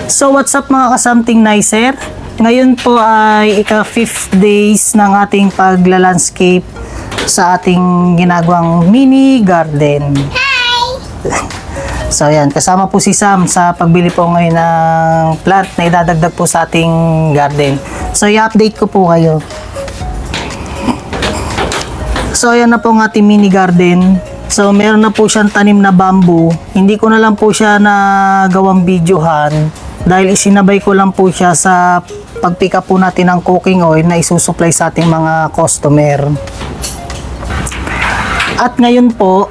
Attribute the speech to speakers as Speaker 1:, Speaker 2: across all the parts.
Speaker 1: So what's up mga ka-something nicer? Ngayon po ay ika-5th days ng ating pagla-landscape sa ating ginagawang mini garden. Hi! So yan, kasama po si Sam sa pagbili po ngayon ng plant na idadagdag po sa ating garden. So i-update ko po kayo. So ayan na po ang ating mini garden. So meron na po siyang tanim na bamboo. Hindi ko na lang po siya nagawang videohan dahil isinabay ko lang po siya sa pag-pick up po natin ng cooking oil na isusupply sa ating mga customer. At ngayon po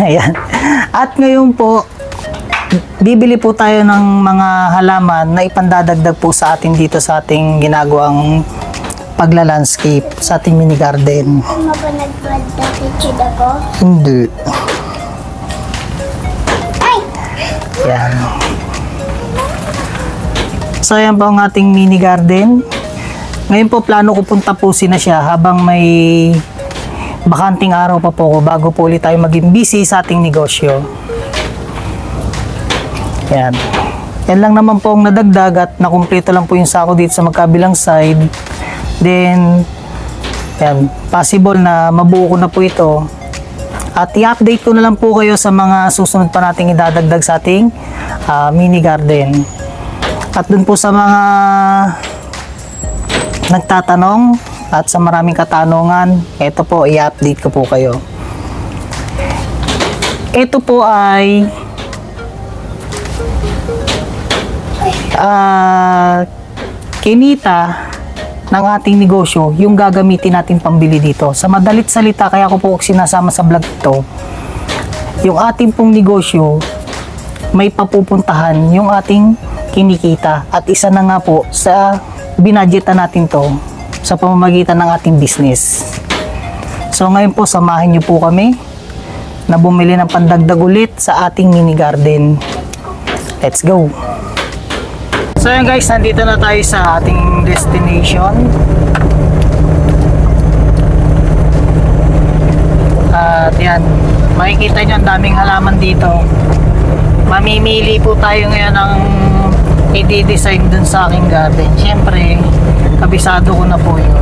Speaker 1: ayan. At ngayon po bibili po tayo ng mga halaman na ipandadagdag po sa atin dito sa ating ginagawang pagla-landscape sa ating mini garden.
Speaker 2: Ano ba nag-kitchen ako?
Speaker 1: Hindi.
Speaker 2: Ay!
Speaker 1: Yan. So ayan po ang ating mini garden. Ngayon po plano ko punta po na siya habang may bakanting araw pa po ko bago po ulit tayo maging busy sa ating negosyo. Yan. Yan lang naman po ang nadagdag at nakumpleto lang po yung sako dito sa magkabilang side. Then, yan, possible na mabuo ko na po ito. At i-update ko na lang po kayo sa mga susunod pa nating idadagdag sa ating mini garden. At dun po sa mga nagtatanong at sa maraming katanungan, ito po, i-update ko po kayo. Ito po ay kinita ng ating negosyo, yung gagamitin natin pambili dito. Sa madalit salita, kaya ko po sinasama sa vlog ito, yung ating pong negosyo, may papupuntahan yung ating kinikita. At isa na nga po, sa binadgetan natin to, sa pamamagitan ng ating business. So ngayon po, samahin niyo po kami na bumili ng pandagdag ulit sa ating mini garden. Let's go! So yun guys, nandito na tayo sa ating destination. At yan, makikita nyo ang daming halaman dito. Mamimili po tayo ngayon ng i-design dun sa aking garden. Siyempre, kabisado ko na po yun.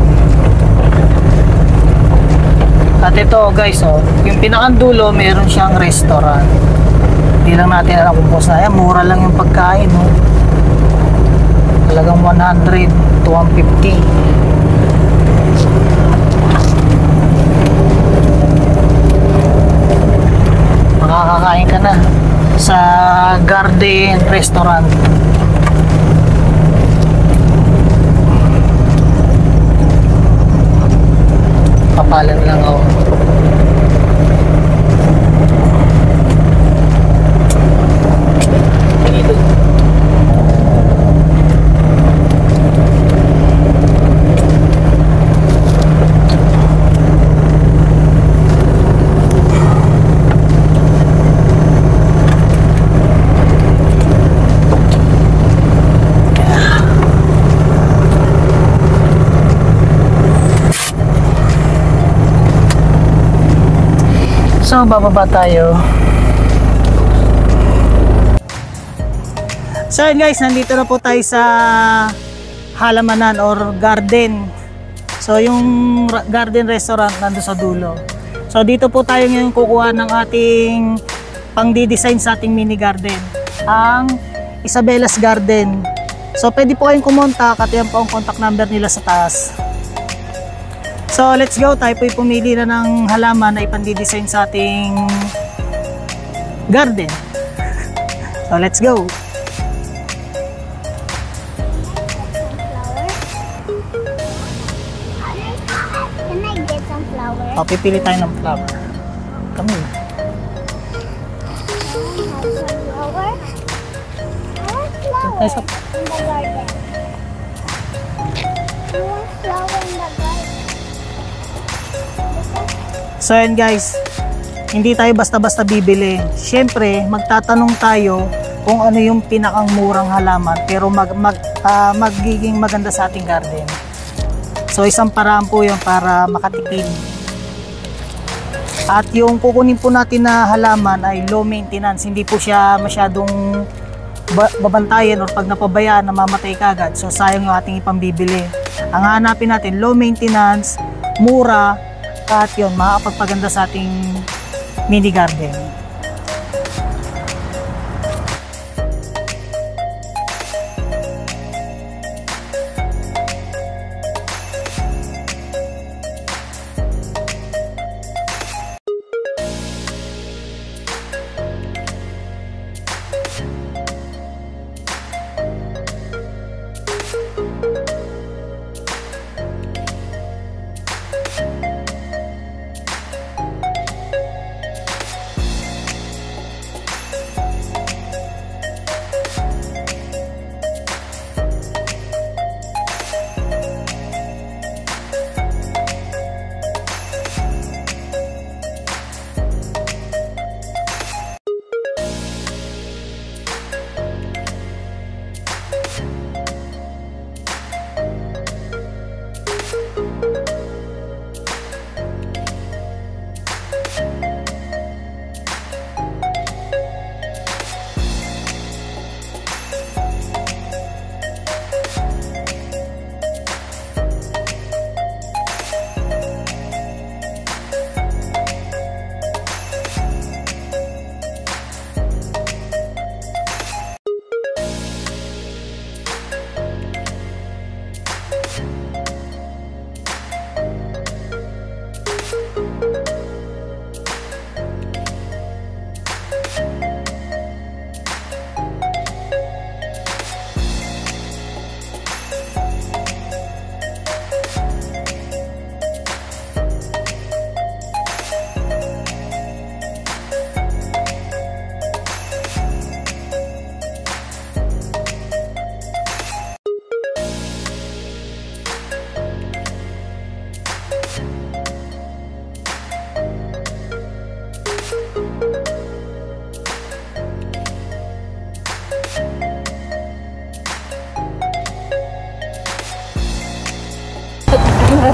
Speaker 1: At ito guys, oh, yung pinakandulo, meron siyang restaurant. Hindi lang natin alam kung na yan, mura lang yung pagkain. Oh. Talagang 100 to 150. Makakakain ka na sa garden restaurant. Papalan lang ako. So, bababa tayo. So, yun guys, nandito na po tayo sa halamanan or garden. So, yung garden restaurant nandun sa dulo. So, dito po tayo ngayon kukuha ng ating pang-design sa ating mini garden. Ang Isabella's Garden. So, pwede po kayong kumontak at yan po ang contact number nila sa taas. So, let's go. Tayo po'y pumili na ng halaman na ipandi-design sa ating garden. So, let's go.
Speaker 2: Can I get some flowers?
Speaker 1: O, pipili tayo ng flower. Kami.
Speaker 2: Have some flower? I want flower
Speaker 1: Tayo sa...
Speaker 2: in the garden. I want flower in the garden.
Speaker 1: So, yan guys. Hindi tayo basta-basta bibili. Siyempre, magtatanong tayo kung ano yung pinakang murang halaman pero magiging maganda sa ating garden. So, isang paraan po yun para makatipid. At yung kukunin po natin na halaman ay low maintenance, hindi po siya masyadong babantayan or pag napabayaan namamatay kagad, so sayang yung ating ipambibili. Ang hanapin natin low maintenance, mura, at yun makakapagpaganda sa ating mini garden.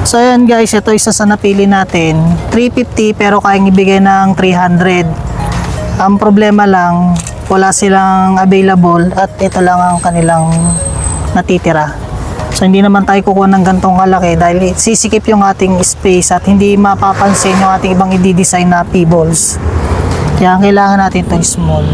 Speaker 1: So ayan guys, ito isa sa napili natin, 350 pero kayang ibigay ng 300. Ang problema lang, wala silang available at ito lang ang kanilang natitira. So hindi naman tayo kukuha ng gantong kalaki dahil sisikip yung ating space at hindi mapapansin yung ating ibang i-design na pebbles. Kaya kailangan natin itong small.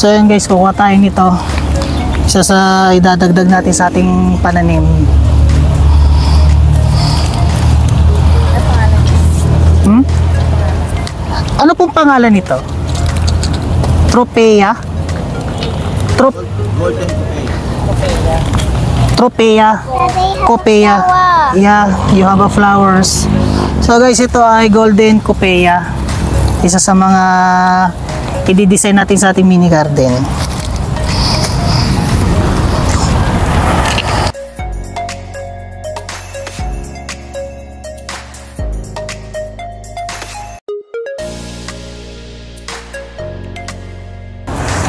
Speaker 1: So yun guys, kukuha tayo nito. Isa sa idadagdag natin sa ating pananim. Ano pong pangalan nito? Tropea?
Speaker 3: Golden Coupé.
Speaker 1: Tropea. Coupea. Yeah, you have a flowers. So guys, ito ay Golden Coupea. Isa sa mga i-design natin sa ating mini garden.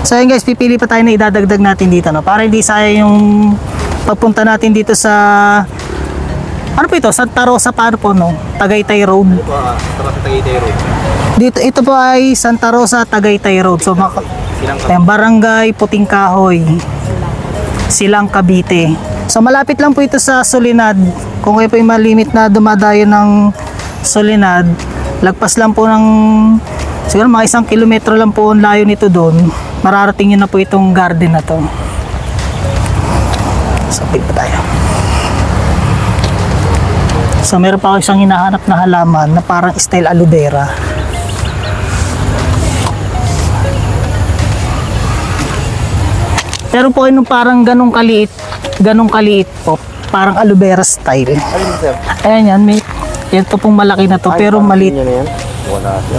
Speaker 1: So ayun guys, pipili pa tayo na idadagdag natin dito, no? Para hindi sayang yung pagpunta natin dito sa ano po ito? Santa Rosa paano po no? Tagaytay Road.
Speaker 4: Tagaytay Road.
Speaker 1: Dito ito po ay Santa Rosa Tagaytay Road. So ayan, Barangay Puting Kahoy. Silang Cavite. So malapit lang po ito sa Solinad. Kung kayo po yung malimit na dumadayo ng Solinad, lagpas lang po ng siguro mga 1 kilometro lang po ang layo nito doon. Mararating nyo na po itong garden na to. So pa tayo. So meron pa ako isang hinahanap na halaman na parang style aloe vera. Pero po yung parang ganong kaliit po. Parang aloe vera style.
Speaker 4: Alin mo, sir?
Speaker 1: Ayan yan, may ito pong malaki na to pero
Speaker 4: parang
Speaker 1: maliit.
Speaker 4: pinya na yan? Wala siya.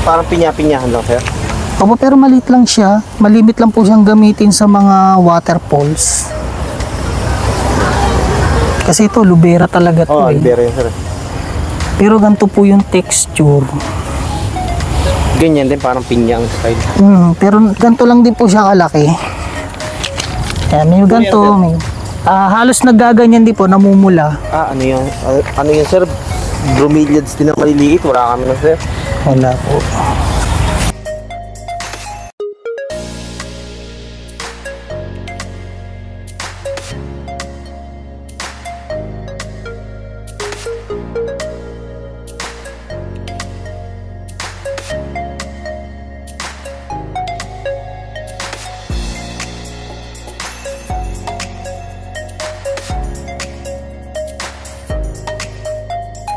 Speaker 4: Parang pinya-pinyahan lang, sir.
Speaker 1: Opo, pero maliit lang siya. Malimit lang po siyang gamitin sa mga waterfalls. Kasi ito, aloe vera talaga to.
Speaker 4: Oh, aloe vera yan, sir.
Speaker 1: Pero ganito po yung texture.
Speaker 4: Ganyan din, parang pinya ang style.
Speaker 1: Pero ganito lang din po siya kalaki. Ayan, may ganito. May, halos nagaganyan din po, namumula.
Speaker 4: Ano yan? Ano yan, sir? Bromeliads din na maliliit. Wala kami na, sir.
Speaker 1: Wala po.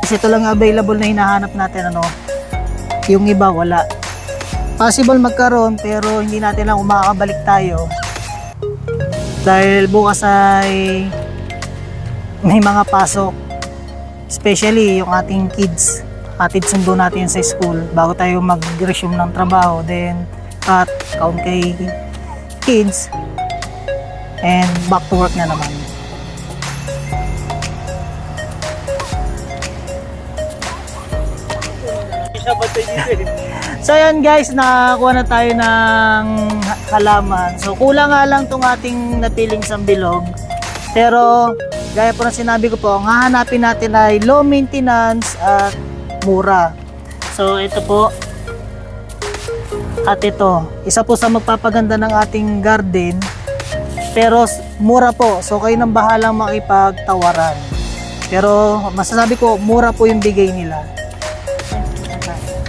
Speaker 1: Ito lang available na hinahanap natin, ano, yung iba wala. Possible magkaroon pero hindi natin lang umakabalik tayo dahil bukas ay may mga pasok, especially yung ating kids. Atid sundo natin sa school bago tayo mag-resume ng trabaho, then count kay kids and back to work na naman. So ayan guys, nakakuha na tayo ng halaman. So kulang nga lang tong ating napiling sambilog. Pero gaya po na sinabi ko po, ang hahanapin natin ay low maintenance at mura. So ito po. At ito, isa po sa magpapaganda ng ating garden. Pero mura po. So kayo nang bahalang makipagtawaran. Pero masasabi ko, mura po yung bigay nila.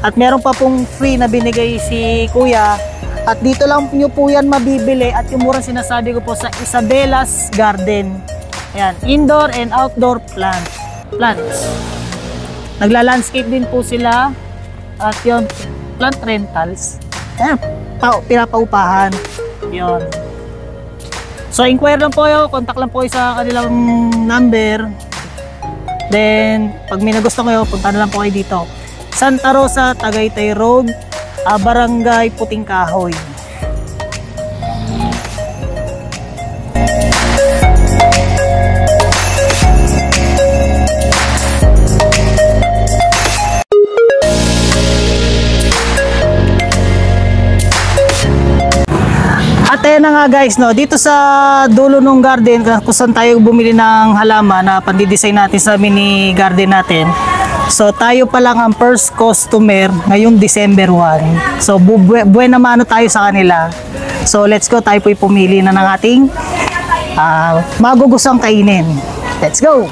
Speaker 1: At meron pa pong free na binigay si Kuya. At dito lang nyo po yan mabibili. At yung murang sinasabi ko po sa Isabella's Garden. Ayan, indoor and outdoor plants. Nagla-landscape din po sila. At yun, plant rentals. Ayan, pinapaupahan. Yun. So inquire lang po kayo. Contact lang po kayo sa kanilang number. Then, pag may nagusto kayo, punta na lang po kayo dito. Santa Rosa, Tagaytay Road, Barangay Puting Kahoy. At ayan na nga guys, no, dito sa dulo ng garden kung saan tayo bumili ng halaman na pandidesign natin sa mini garden natin. So tayo pa lang ang first customer ngayong December 1. So buena mano tayo sa kanila. So let's go, tayo po'y pumili na ng ating magugustong kainin. Let's go!